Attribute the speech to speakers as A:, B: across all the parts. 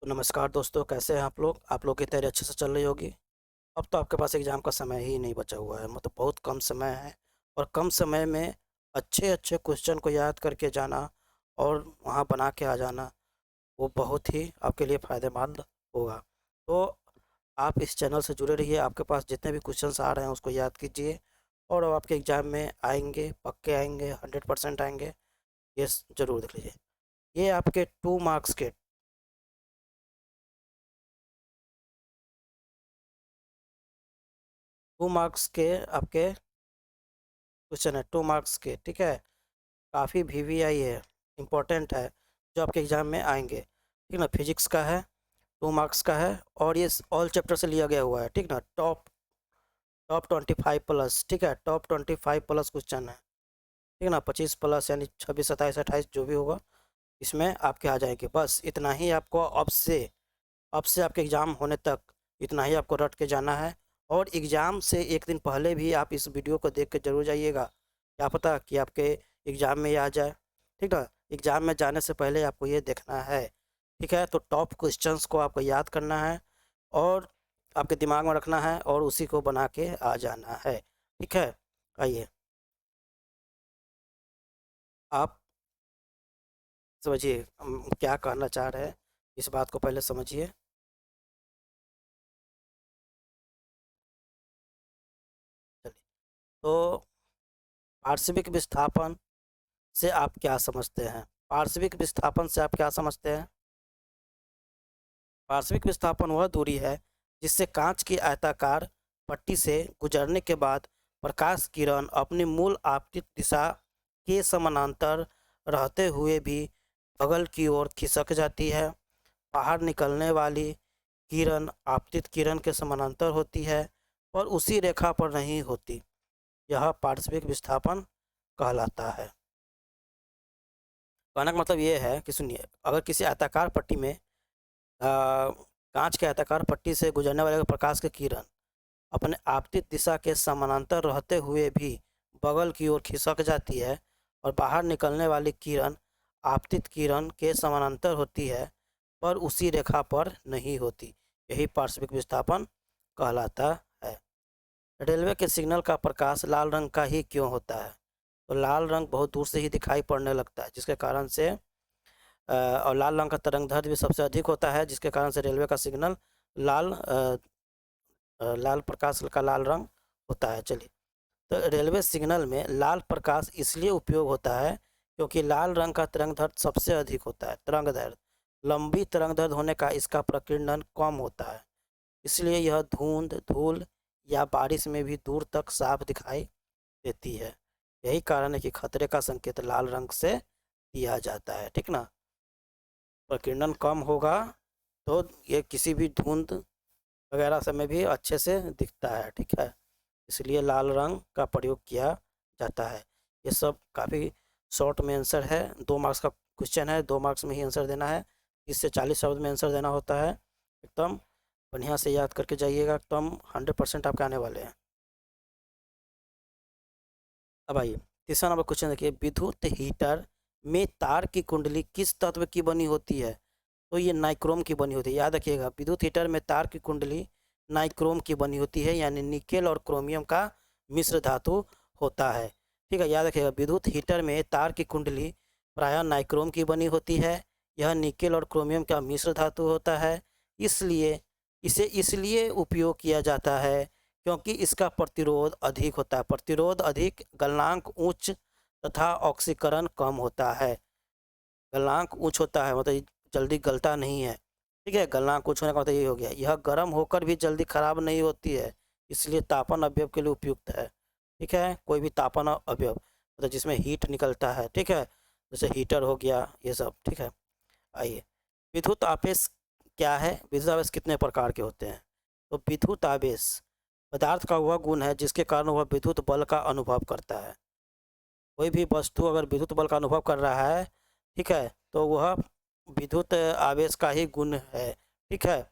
A: तो नमस्कार दोस्तों, कैसे हैं आप लोग की तैयारी अच्छे से चल रही होगी। अब तो आपके पास एग्ज़ाम का समय ही नहीं बचा हुआ है, मतलब बहुत कम समय है। और कम समय में अच्छे अच्छे क्वेश्चन को याद करके जाना और वहाँ बना के आ जाना, वो बहुत ही आपके लिए फ़ायदेमंद होगा। तो आप इस चैनल से जुड़े रहिए, आपके पास जितने भी क्वेश्चंस आ रहे हैं उसको याद कीजिए और वो आपके एग्ज़ाम में आएंगे, पक्के आएंगे, 100% आएंगे। ये ज़रूर देख लीजिए। ये आपके 2 मार्क्स के 2 मार्क्स के आपके क्वेश्चन है, 2 मार्क्स के, ठीक है। काफ़ी वीवीआई है, इम्पोर्टेंट है, जो आपके एग्ज़ाम में आएंगे, ठीक ना। फिजिक्स का है, 2 मार्क्स का है और ये ऑल चैप्टर से लिया गया हुआ है, ठीक ना। टॉप टॉप 25 प्लस, ठीक है, टॉप 25 प्लस क्वेश्चन है, ठीक ना। 25 प्लस यानी 26, 27, 28 जो भी होगा इसमें आपके आ जाएंगे। बस इतना ही आपको अब से आपके एग्ज़ाम होने तक इतना ही आपको रट के जाना है। और एग्ज़ाम से एक दिन पहले भी आप इस वीडियो को देख के ज़रूर जाइएगा, क्या पता कि आपके एग्ज़ाम में ये आ जाए, ठीक ना। एग्ज़ाम में जाने से पहले आपको ये देखना है, ठीक है। तो टॉप क्वेश्चंस को आपको याद करना है और आपके दिमाग में रखना है और उसी को बना के आ जाना है, ठीक है। आइए, आप समझिए हम क्या कहना चाह रहे हैं, इस बात को पहले समझिए। चलिए, तो पार्श्विक विस्थापन से आप क्या समझते हैं? पार्श्विक विस्थापन से आप क्या समझते हैं? पार्श्विक विस्थापन वह दूरी है जिससे कांच की आयताकार पट्टी से गुजरने के बाद प्रकाश किरण अपनी मूल आपतित दिशा के समानांतर रहते हुए भी बगल की ओर खिसक जाती है। बाहर निकलने वाली किरण आपतित किरण के समानांतर होती है और उसी रेखा पर नहीं होती। यह पार्श्विक विस्थापन कहलाता है। कहने का मतलब ये है कि सुनिए, अगर किसी आयताकार पट्टी में कांच के आयताकार पट्टी से गुजरने वाले प्रकाश की किरण अपने आपतित दिशा के समानांतर रहते हुए भी बगल की ओर खिसक जाती है और बाहर निकलने वाली किरण आपतित किरण के समानांतर होती है पर उसी रेखा पर नहीं होती, यही पार्श्विक विस्थापन कहलाता है। रेलवे के सिग्नल का प्रकाश लाल रंग का ही क्यों होता है? तो लाल रंग बहुत दूर से ही दिखाई पड़ने लगता है, जिसके कारण से और लाल रंग का तरंग दैर्ध्य भी सबसे अधिक होता है, जिसके कारण से रेलवे का सिग्नल लाल लाल प्रकाश का लाल रंग होता है। चलिए, तो रेलवे सिग्नल में लाल प्रकाश इसलिए उपयोग होता है क्योंकि लाल रंग का तरंग दैर्ध्य सबसे अधिक होता है। तरंग दैर्ध्य लंबी तरंग दैर्ध्य होने का इसका प्रकीर्णन कम होता है, इसलिए यह धुंध, धूल या बारिश में भी दूर तक साफ दिखाई देती है। यही कारण है कि खतरे का संकेत लाल रंग से दिया जाता है, ठीक ना। प्रकीर्णन कम होगा तो ये किसी भी धुंध वगैरह समय भी अच्छे से दिखता है, ठीक है। इसलिए लाल रंग का प्रयोग किया जाता है। ये सब काफ़ी शॉर्ट में आंसर है, 2 मार्क्स का क्वेश्चन है, 2 मार्क्स में ही आंसर देना है। 30 से 40 शब्द में आंसर देना होता है। एकदम बढ़िया से याद करके जाइएगा, एकदम 100% आपके आने वाले हैं। अब आइए, तीसरा नंबर क्वेश्चन देखिए, विद्युत हीटर में तार की कुंडली किस तत्व की बनी होती है? तो ये नाइक्रोम की बनी होती है। याद रखिएगा, विद्युत हीटर में तार की कुंडली नाइक्रोम की बनी होती है, यानी निकेल और क्रोमियम का मिश्र धातु होता है, ठीक है। याद रखिएगा, विद्युत हीटर में तार की कुंडली प्रायः नाइक्रोम की बनी होती है। यह निकेल और क्रोमियम का मिश्र धातु होता है, इसलिए इसे इसलिए उपयोग किया जाता है क्योंकि इसका प्रतिरोध अधिक होता है। प्रतिरोध अधिक, गलनांक उच्च तथा ऑक्सीकरण कम होता है। गलनांक उच्च होता है मतलब जल्दी गलता नहीं है, ठीक है। गलनांक उच्च होने का मतलब ये हो गया। यह गर्म होकर भी जल्दी खराब नहीं होती है, इसलिए तापन अवयव के लिए उपयुक्त है, ठीक है। कोई भी तापन अवयव मतलब जिसमें हीट निकलता है, ठीक है, जैसे हीटर हो गया, ये सब, ठीक है। आइए, विद्युत आवेश क्या है? विद्युत आवेश कितने प्रकार के होते हैं? तो विद्युत आवेश पदार्थ का वह गुण है जिसके कारण वह विद्युत बल का अनुभव करता है। कोई भी वस्तु अगर विद्युत बल का अनुभव कर रहा है, ठीक है, तो वह विद्युत आवेश का ही गुण है, ठीक है।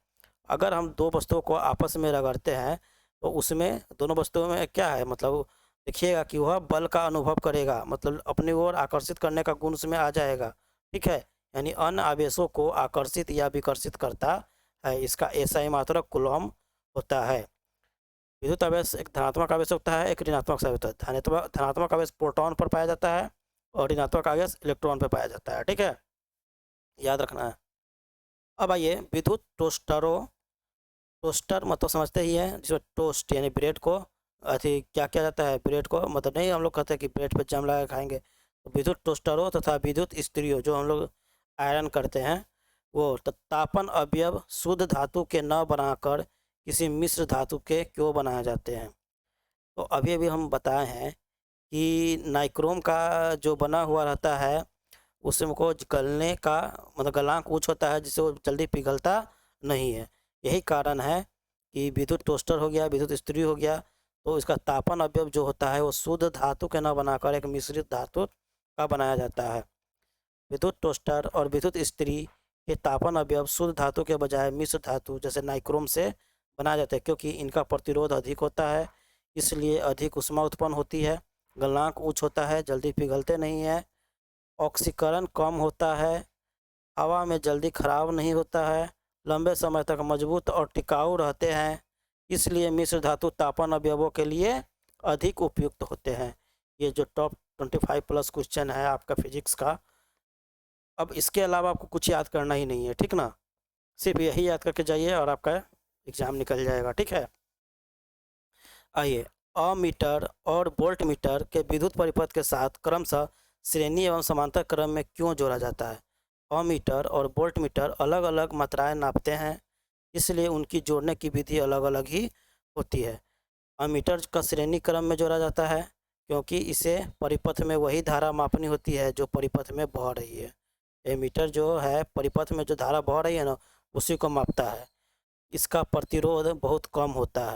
A: अगर हम दो वस्तुओं को आपस में रगड़ते हैं तो उसमें दोनों वस्तुओं में क्या है, मतलब देखिएगा कि वह बल का अनुभव करेगा, मतलब अपनी ओर आकर्षित करने का गुण उसमें आ जाएगा, ठीक है। यानी अन्य आवेशों को आकर्षित या विकर्षित करता है। इसका एसआई मात्रक कूलॉम होता है। विद्युत आवेश एक धनात्मक आवेश होता है, एक ऋणात्मक आवेश होता है। धनात्मक आवेश प्रोटॉन पर पाया जाता है और ऋणात्मक आवेश इलेक्ट्रॉन पर पाया जाता है। ठीक है, याद रखना है। अब आइए विद्युत टोस्टर मतलब समझते ही है, जिसमें टोस्ट यानी ब्रेड को अति क्या किया जाता है, ब्रेड को मतलब नहीं हम लोग कहते हैं कि ब्रेड पे जम लगा के खाएंगे। तो विद्युत टोस्टरों तथा विद्युत इस्त्रियों जो हम लोग आयरन करते हैं वो तापन अवयव शुद्ध धातु के न बनाकर किसी मिश्र धातु के क्यों बनाए जाते हैं। तो अभी अभी हम बताए हैं कि नाइक्रोम का जो बना हुआ रहता है उसमें को गलने का मतलब गलनांक उच्च होता है, जिससे वो जल्दी पिघलता नहीं है। यही कारण है कि विद्युत टोस्टर हो गया, विद्युत इस्त्री हो गया, तो इसका तापन अवयव जो होता है वो शुद्ध धातु के न बनाकर एक मिश्रित धातु का बनाया जाता है। विद्युत टोस्टर और विद्युत इस्त्री के तापन अवयव शुद्ध धातु के बजाय मिश्र धातु जैसे नाइक्रोम से बनाए जाते हैं, क्योंकि इनका प्रतिरोध अधिक होता है, इसलिए अधिक ऊष्मा उत्पन्न होती है, गलनांक उच्च होता है, जल्दी पिघलते नहीं है, ऑक्सीकरण कम होता है, हवा में जल्दी खराब नहीं होता है, लंबे समय तक मजबूत और टिकाऊ रहते हैं। इसलिए मिश्र धातु तापन अवयवों के लिए अधिक उपयुक्त होते हैं। ये जो टॉप 25 प्लस क्वेश्चन है आपका फिजिक्स का। अब इसके अलावा आपको कुछ याद करना ही नहीं है, ठीक ना, सिर्फ यही याद करके जाइए और आपका एग्जाम निकल जाएगा। ठीक है, आइए अमीटर और वोल्ट मीटर के विद्युत परिपथ के साथ क्रमशः श्रेणी एवं समांतर क्रम में क्यों जोड़ा जाता है। अमीटर और वोल्ट मीटर अलग अलग मात्राएं नापते हैं, इसलिए उनकी जोड़ने की विधि अलग अलग ही होती है। अमीटर का श्रेणी क्रम में जोड़ा जाता है क्योंकि इसे परिपथ में वही धारा मापनी होती है जो परिपथ में बह रही है। एमीटर जो है परिपथ में जो धारा बह रही है ना उसी को मापता है। इसका प्रतिरोध बहुत कम होता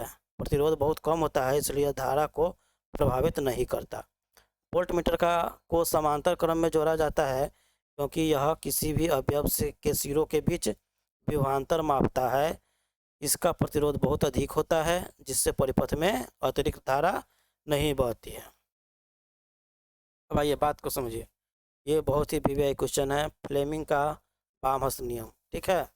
A: है, इसलिए धारा को प्रभावित नहीं करता। वोल्ट मीटर का को समांतर क्रम में जोड़ा जाता है क्योंकि यह किसी भी अवयव से के सिरों के बीच विभवांतर मापता है। इसका प्रतिरोध बहुत अधिक होता है, जिससे परिपथ में अतिरिक्त धारा नहीं बहती है। अब आइए बात को समझिए, ये बहुत ही वीवीआई क्वेश्चन है, फ्लेमिंग का बामहस्त नियम। ठीक है,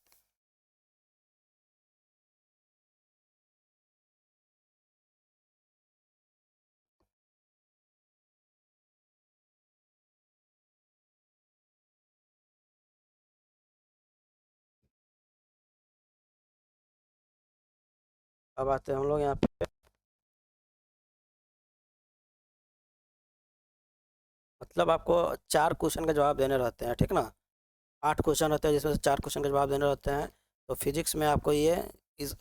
A: अब आते हैं हम लोग यहाँ पे, मतलब आपको 4 क्वेश्चन का जवाब देने रहते हैं, ठीक ना। 8 क्वेश्चन रहते हैं जिसमें से 4 क्वेश्चन के जवाब देने रहते हैं। तो फिजिक्स में आपको ये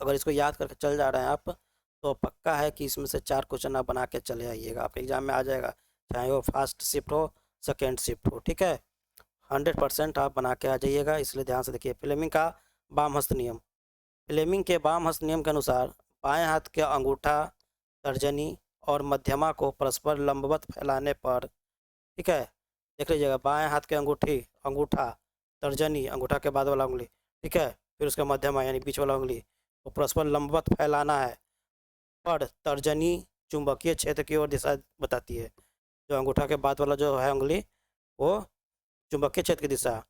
A: अगर इसको याद करके चल जा रहे हैं आप तो पक्का है कि इसमें से 4 क्वेश्चन आप बना के चले आइएगा, आपके एग्जाम में आ जाएगा, चाहे वो फर्स्ट शिफ्ट हो सेकेंड शिफ्ट हो। ठीक है, 100% आप बना के आ जाइएगा, इसलिए ध्यान से देखिए। फ्लेमिंग का बामहस्त नियम। फ्लेमिंग के बामहस्त नियम के अनुसार बाएं हाथ के अंगूठा, तर्जनी और मध्यमा को परस्पर लंबवत फैलाने पर, ठीक है, देख लीजिएगा, बाएं हाथ के अंगूठा, तर्जनी अंगूठा के बाद वाला उंगली, ठीक है, फिर उसका मध्यमा यानी बीच वाला उंगली को परस्पर लंबवत फैलाना है। पर तर्जनी चुंबकीय क्षेत्र की ओर दिशा बताती है, जो अंगूठा के बाद वाला जो है उंगली वो चुंबकीय क्षेत्र की दिशा,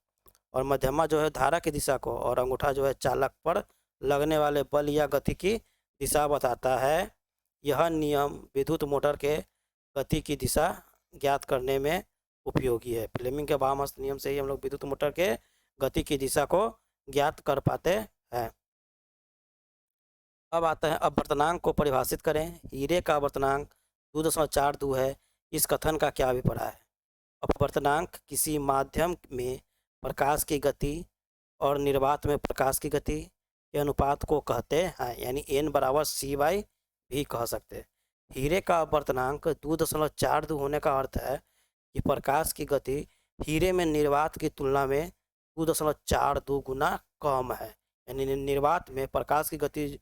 A: और मध्यमा जो है धारा की दिशा को, और अंगूठा जो है चालक पर लगने वाले बल या गति की दिशा बताता है। यह नियम विद्युत मोटर के गति की दिशा ज्ञात करने में उपयोगी है। फ्लेमिंग के बामहस्त नियम से ही हम लोग विद्युत मोटर के गति की दिशा को ज्ञात कर पाते हैं। अब आता है अपवर्तनांक को परिभाषित करें। हीरे का अपवर्तनांक 2.42 है, इस कथन का क्या अभिप्राय है। अपवर्तनांक किसी माध्यम में प्रकाश की गति और निर्वात में प्रकाश की गति के अनुपात को कहते हैं, यानी n बराबर c/v भी कह सकते हैं। हीरे का अपवर्तनांक 2.42 होने का अर्थ है कि प्रकाश की गति हीरे में निर्वात की तुलना में 2.42 गुना कम है, यानी निर्वात में प्रकाश की गति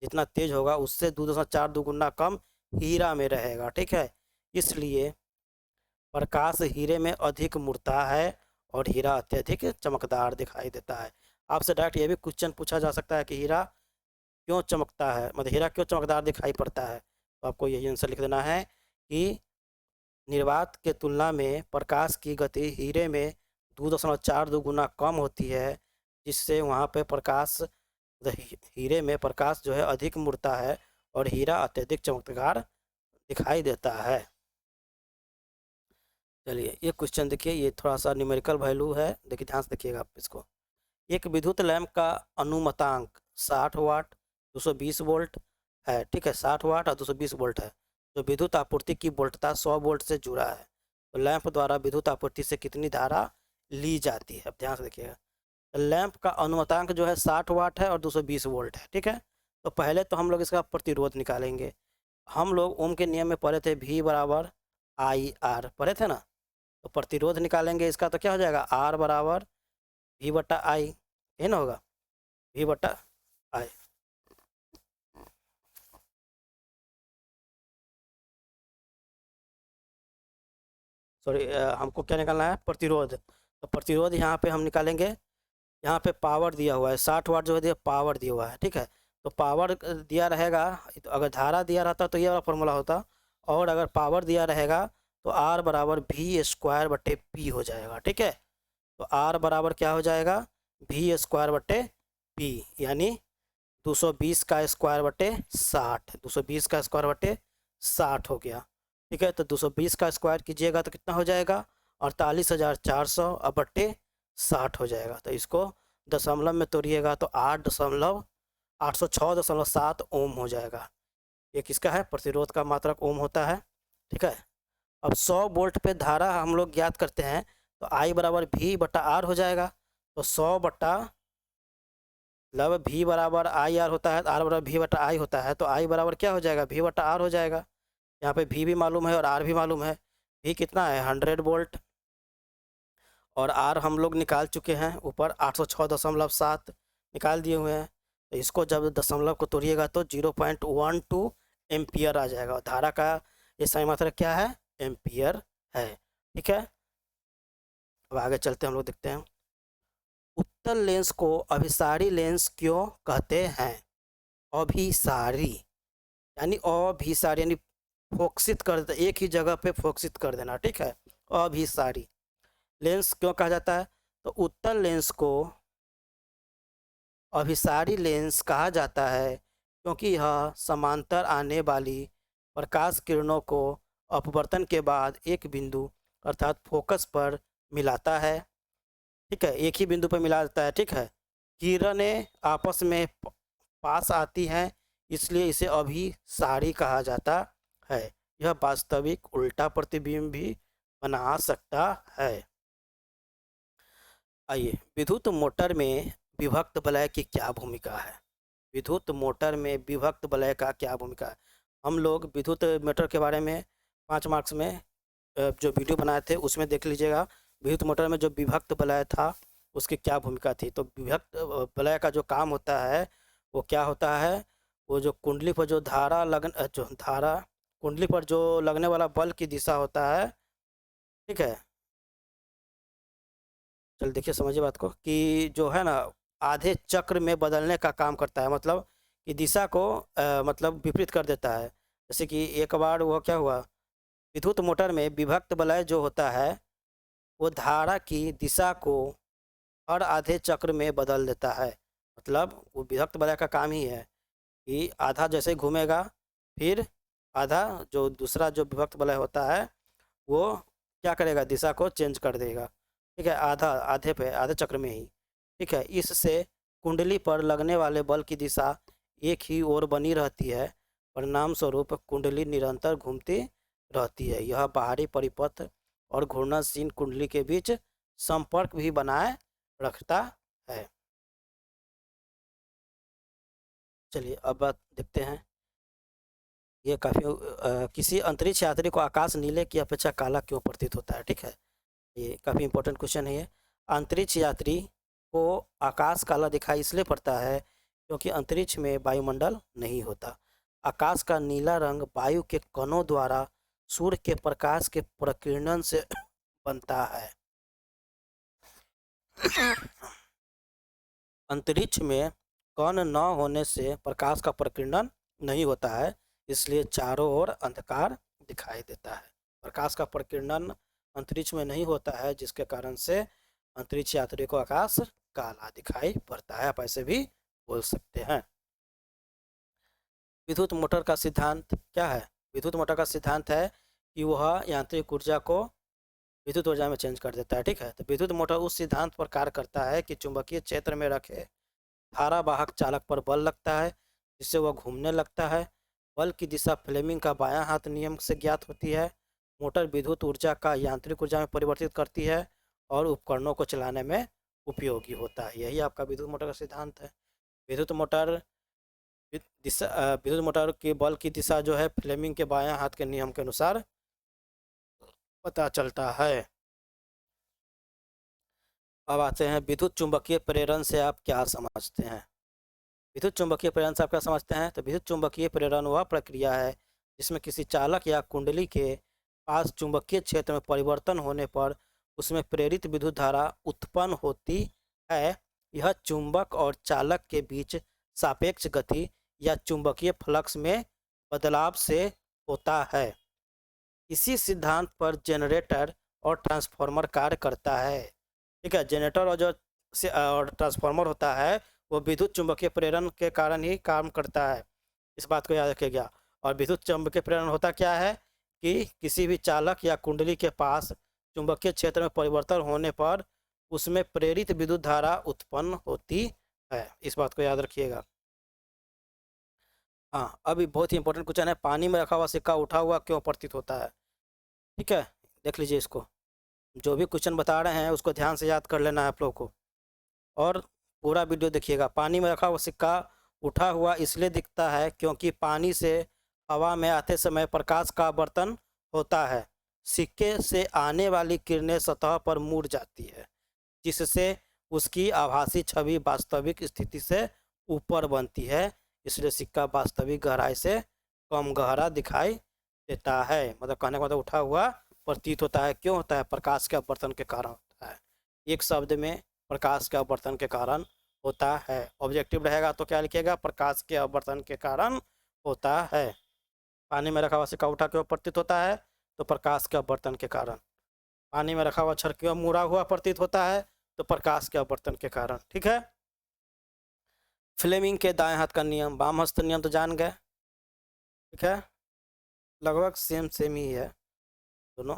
A: जितना तेज होगा उससे 2.42 गुना कम हीरा में रहेगा। ठीक है, इसलिए प्रकाश हीरे में अधिक मुड़ता है और हीरा अत्यधिक चमकदार दिखाई देता है। आपसे डायरेक्ट ये भी क्वेश्चन पूछा जा सकता है कि हीरा क्यों चमकता है, मतलब हीरा क्यों चमकदार दिखाई पड़ता है। तो आपको यही आंसर लिख देना है कि निर्वात के तुलना में प्रकाश की गति हीरे में 2.42 गुना कम होती है, जिससे वहाँ पे प्रकाश हीरे में प्रकाश जो है अधिक मुड़ता है और हीरा अत्यधिक चमकदार दिखाई देता है। चलिए ये क्वेश्चन देखिए, ये थोड़ा सा न्यूमेरिकल वैल्यू है, देखिए ध्यान से देखिएगा आप इसको। एक विद्युत लैंप का अनुमतांक 60 वाट 220 वोल्ट है, ठीक है, 60 वाट और 220 वोल्ट है। जो विद्युत आपूर्ति की वोल्टता 100 वोल्ट से जुड़ा है, तो लैंप द्वारा विद्युत आपूर्ति से कितनी धारा ली जाती है? अब ध्यान से देखिएगा, लैंप का अनुमतांक जो है 60 वाट है और 220 वोल्ट है, ठीक है। तो पहले तो हम लोग इसका प्रतिरोध निकालेंगे। हम लोग ओम के नियम में पढ़े थे, V बराबर आई आर पढ़े थे ना। तो प्रतिरोध निकालेंगे इसका, तो क्या हो जाएगा, R बराबर V बटा आई, ये ना होगा, V बटा आई। सॉरी, हमको क्या निकालना है, प्रतिरोध। तो प्रतिरोध यहाँ पे हम निकालेंगे, यहाँ पे पावर दिया हुआ है 60 वाट जो है दिया, पावर दिया हुआ है, ठीक है। तो पावर दिया रहेगा, तो अगर धारा दिया रहता तो ये वाला फॉर्मूला होता, और अगर पावर दिया रहेगा तो R बराबर V स्क्वायर बटे P हो जाएगा, ठीक है। तो R बराबर क्या हो जाएगा, V स्क्वायर बटे P, यानी 220 का स्क्वायर बटे 60, 220 का स्क्वायर बटे 60 हो गया, ठीक है। तो 220 का स्क्वायर कीजिएगा तो कितना हो जाएगा, 48,400 अब बट्टे 60 हो जाएगा। तो इसको दशमलव में तोड़िएगा तो 806.7 ओम हो जाएगा। ये किसका है, प्रतिरोध का मात्रक ओम होता है, ठीक है। अब 100 वोल्ट पे धारा हम लोग ज्ञात करते हैं, तो I बराबर V बटा R हो जाएगा। तो 100 बटा मतलब V बराबर आई आर होता है, R बराबर V बटा I होता है, तो I बराबर क्या हो जाएगा, V बटा R हो जाएगा। यहाँ पे V भी मालूम है और R भी मालूम है। V कितना है, 100 वोल्ट, और R हम लोग निकाल चुके हैं, ऊपर 806.7 निकाल दिए हुए हैं। तो इसको जब दशमलव को तोड़िएगा तो 0.12 एम्पियर आ जाएगा। धारा का ये सही मात्रक क्या है, एम्पियर है, ठीक है। अब आगे चलते हैं, हम लोग देखते हैं उत्तल लेंस को अभिसारी लेंस क्यों कहते हैं। अभिसारी यानी अभिसारी यानी फोकसित कर देना, एक ही जगह पे फोकसित कर देना, ठीक है। अभिसारी लेंस क्यों कहा जाता है, तो उत्तल लेंस को अभिसारी लेंस कहा जाता है क्योंकि यह समांतर आने वाली प्रकाश किरणों को अपवर्तन के बाद एक बिंदु अर्थात फोकस पर मिलाता है, ठीक है, एक ही बिंदु पर मिला देता है, ठीक है। किरणें आपस में पास आती हैं, इसलिए इसे अभिसारी कहा जाता है। यह वास्तविक उल्टा प्रतिबिंब भी बना सकता है। आइए, विद्युत मोटर में विभक्त वलय की क्या भूमिका है। विद्युत मोटर में विभक्त वलय का क्या भूमिका है। हम लोग विद्युत मोटर के बारे में 5 मार्क्स में जो वीडियो बनाए थे उसमें देख लीजिएगा, विद्युत मोटर में जो विभक्त वलय था उसकी क्या भूमिका थी। तो विभक्त वलय का जो काम होता है वो क्या होता है, वो जो कुंडली पर जो धारा कुंडली पर जो लगने वाला बल की दिशा होता है, ठीक है। चल देखिए, समझिए बात को, कि जो है ना आधे चक्र में बदलने का काम करता है, मतलब कि दिशा को मतलब विपरीत कर देता है। जैसे कि एक बार वो क्या हुआ, विद्युत मोटर में विभक्त वलय जो होता है वो धारा की दिशा को हर आधे चक्र में बदल देता है। मतलब वो विभक्त वलय का काम ही है कि आधा जैसे घूमेगा, फिर आधा जो दूसरा जो विभक्त वलय होता है वो क्या करेगा, दिशा को चेंज कर देगा, ठीक है, आधे चक्र में ही, ठीक है। इससे कुंडली पर लगने वाले बल की दिशा एक ही ओर बनी रहती है, परिणाम स्वरूप कुंडली निरंतर घूमती रहती है। यह बाहरी परिपथ और घूर्णनशील कुंडली के बीच संपर्क भी बनाए रखता है। चलिए अब बात देखते हैं, ये काफ़ी किसी अंतरिक्ष यात्री को आकाश नीले की अपेक्षा काला क्यों प्रतीत होता है, ठीक है। ये काफ़ी इंपॉर्टेंट क्वेश्चन है ये। अंतरिक्ष यात्री को आकाश काला दिखाई इसलिए पड़ता है क्योंकि अंतरिक्ष में वायुमंडल नहीं होता। आकाश का नीला रंग वायु के कणों द्वारा सूर्य के प्रकाश के प्रकीर्णन से बनता है। अंतरिक्ष में कण न होने से प्रकाश का प्रकीर्णन नहीं होता है, इसलिए चारों ओर अंधकार दिखाई देता है। प्रकाश का प्रकीर्णन अंतरिक्ष में नहीं होता है, जिसके कारण से अंतरिक्ष यात्री को आकाश काला दिखाई पड़ता है, आप ऐसे भी बोल सकते हैं। विद्युत मोटर का सिद्धांत क्या है? विद्युत मोटर का सिद्धांत है कि वह यांत्रिक ऊर्जा को विद्युत ऊर्जा में चेंज कर देता है। ठीक है, तो विद्युत मोटर उस सिद्धांत पर कार्य करता है कि चुंबकीय क्षेत्र में रखे धारावाहक चालक पर बल लगता है, जिससे वह घूमने लगता है। बल की दिशा फ्लेमिंग का बायां हाथ नियम से ज्ञात होती है। मोटर विद्युत ऊर्जा का यांत्रिक ऊर्जा में परिवर्तित करती है और उपकरणों को चलाने में उपयोगी होता है। यही आपका विद्युत मोटर का सिद्धांत है। विद्युत मोटर विद्युत मोटर के बल की दिशा जो है फ्लेमिंग के बायां हाथ के नियम के अनुसार पता चलता है। अब आते हैं विद्युत चुंबकीय प्रेरण से आप क्या समझते हैं? विद्युत चुंबकीय प्रेरण से आप क्या समझते हैं? तो विद्युत चुंबकीय प्रेरण वह प्रक्रिया है जिसमें किसी चालक या कुंडली के पास चुंबकीय क्षेत्र में परिवर्तन होने पर उसमें प्रेरित विद्युत धारा उत्पन्न होती है। यह चुंबक और चालक के बीच सापेक्ष गति या चुंबकीय फ्लक्स में बदलाव से होता है। इसी सिद्धांत पर जनरेटर और ट्रांसफार्मर कार्य करता है। ठीक है, जनरेटर और जो और ट्रांसफार्मर होता है वो विद्युत चुंबकीय प्रेरण के कारण ही काम करता है, इस बात को याद रखिएगा। और विद्युत चुंबकीय प्रेरण होता क्या है कि किसी भी चालक या कुंडली के पास चुंबकीय क्षेत्र में परिवर्तन होने पर उसमें प्रेरित विद्युत धारा उत्पन्न होती है, इस बात को याद रखिएगा। हाँ, अभी बहुत ही इंपॉर्टेंट क्वेश्चन है, पानी में रखा हुआ सिक्का उठा हुआ क्यों प्रतीत होता है? ठीक है, देख लीजिए इसको, जो भी क्वेश्चन बता रहे हैं उसको ध्यान से याद कर लेना है आप लोग को, और पूरा वीडियो देखिएगा। पानी में रखा हुआ सिक्का उठा हुआ इसलिए दिखता है क्योंकि पानी से हवा में आते समय प्रकाश का आवर्तन होता है। सिक्के से आने वाली किरणें सतह पर मुड़ जाती है, जिससे उसकी आभासी छवि वास्तविक स्थिति से ऊपर बनती है, इसलिए सिक्का वास्तविक गहराई से कम गहरा दिखाई देता है। मतलब कहने का मतलब उठा हुआ प्रतीत होता है, क्यों होता है? प्रकाश के अपवर्तन के कारण होता है। एक शब्द में प्रकाश के अपवर्तन के कारण होता है। ऑब्जेक्टिव रहेगा तो क्या लिखिएगा? प्रकाश के अपवर्तन के कारण होता है। पानी में रखा हुआ सिक्का उठा क्यों प्रतीत होता है? तो प्रकाश के अपवर्तन के कारण। पानी में रखा हुआ छड़ क्यों मुड़ा हुआ प्रतीत होता है? तो प्रकाश के अपवर्तन के कारण। ठीक है, फ्लेमिंग के दाएं हाथ का नियम, वाम हस्त नियम तो जान गए। ठीक है, लगभग सेम ही है दोनों।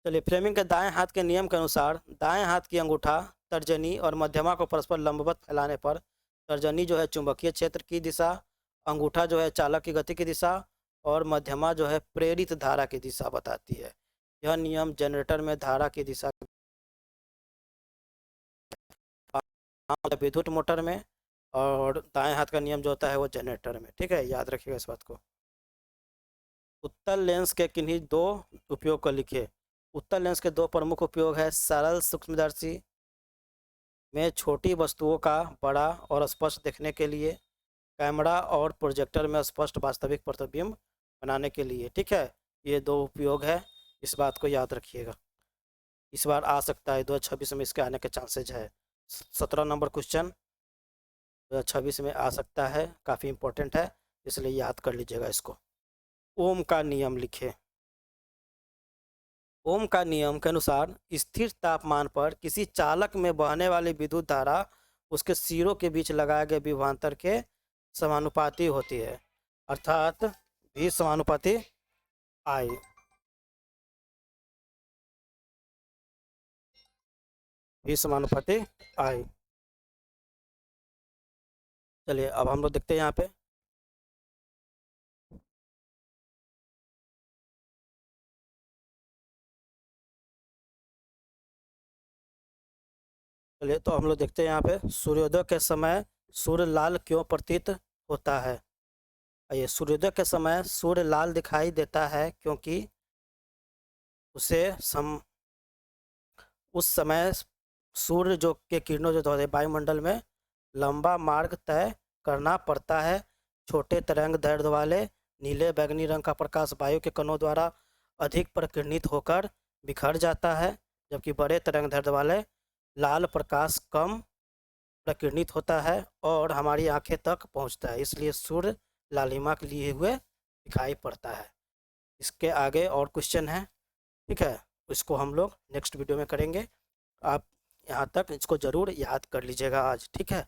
A: चलिए, फ्लेमिंग के दाएं हाथ के नियम के अनुसार दाएं हाथ की अंगूठा, तर्जनी और मध्यमा को परस्पर लंबवत फैलाने पर तर्जनी जो है चुंबकीय क्षेत्र की दिशा, अंगूठा जो है चालक की गति की दिशा और मध्यमा जो है प्रेरित धारा की दिशा बताती है। यह नियम जनरेटर में धारा की दिशा विद्युत मोटर में, और दाएं हाथ का नियम जो होता है वो जनरेटर में। ठीक है, याद रखिएगा इस बात को। उत्तल लेंस के किन्हीं दो उपयोग को लिखिए। उत्तल लेंस के दो प्रमुख उपयोग है, सरल सूक्ष्मदर्शी में छोटी वस्तुओं का बड़ा और स्पष्ट देखने के लिए, कैमरा और प्रोजेक्टर में स्पष्ट वास्तविक प्रतिबिंब बनाने के लिए। ठीक है, ये दो उपयोग है, इस बात को याद रखिएगा। इस बार आ सकता है 2026 में इसके आने के चांसेज है। 17 नंबर क्वेश्चन 2026 में आ सकता है, काफ़ी इंपॉर्टेंट है, इसलिए याद कर लीजिएगा इसको। ओम का नियम लिखे। ओम का नियम के अनुसार स्थिर तापमान पर किसी चालक में बहने वाली विद्युत धारा उसके सिरों के बीच लगाए गए विभवांतर के समानुपाती होती है, अर्थात V समानुपाती I। V समानुपाती I। चलिए, अब हम लोग देखते हैं यहाँ पे। चलिए, तो हम लोग देखते हैं यहाँ पे, सूर्योदय के समय सूर्य लाल क्यों प्रतीत होता है? ये सूर्योदय के समय सूर्य लाल दिखाई देता है क्योंकि उसे उस समय सूर्य जो के किरणों जो होते हैं वायुमंडल में लंबा मार्ग तय करना पड़ता है। छोटे तरंग दैर्ध्य वाले नीले बैंगनी रंग का प्रकाश वायु के कणों द्वारा अधिक प्रकीर्णित होकर बिखर जाता है, जबकि बड़े तरंग दैर्ध्य वाले लाल प्रकाश कम प्रकीर्णित होता है और हमारी आंखें तक पहुंचता है, इसलिए सूर्य लालिमा के लिए हुए दिखाई पड़ता है। इसके आगे और क्वेश्चन है। ठीक है, इसको हम लोग नेक्स्ट वीडियो में करेंगे। आप यहाँ तक इसको ज़रूर याद कर लीजिएगा आज, ठीक है।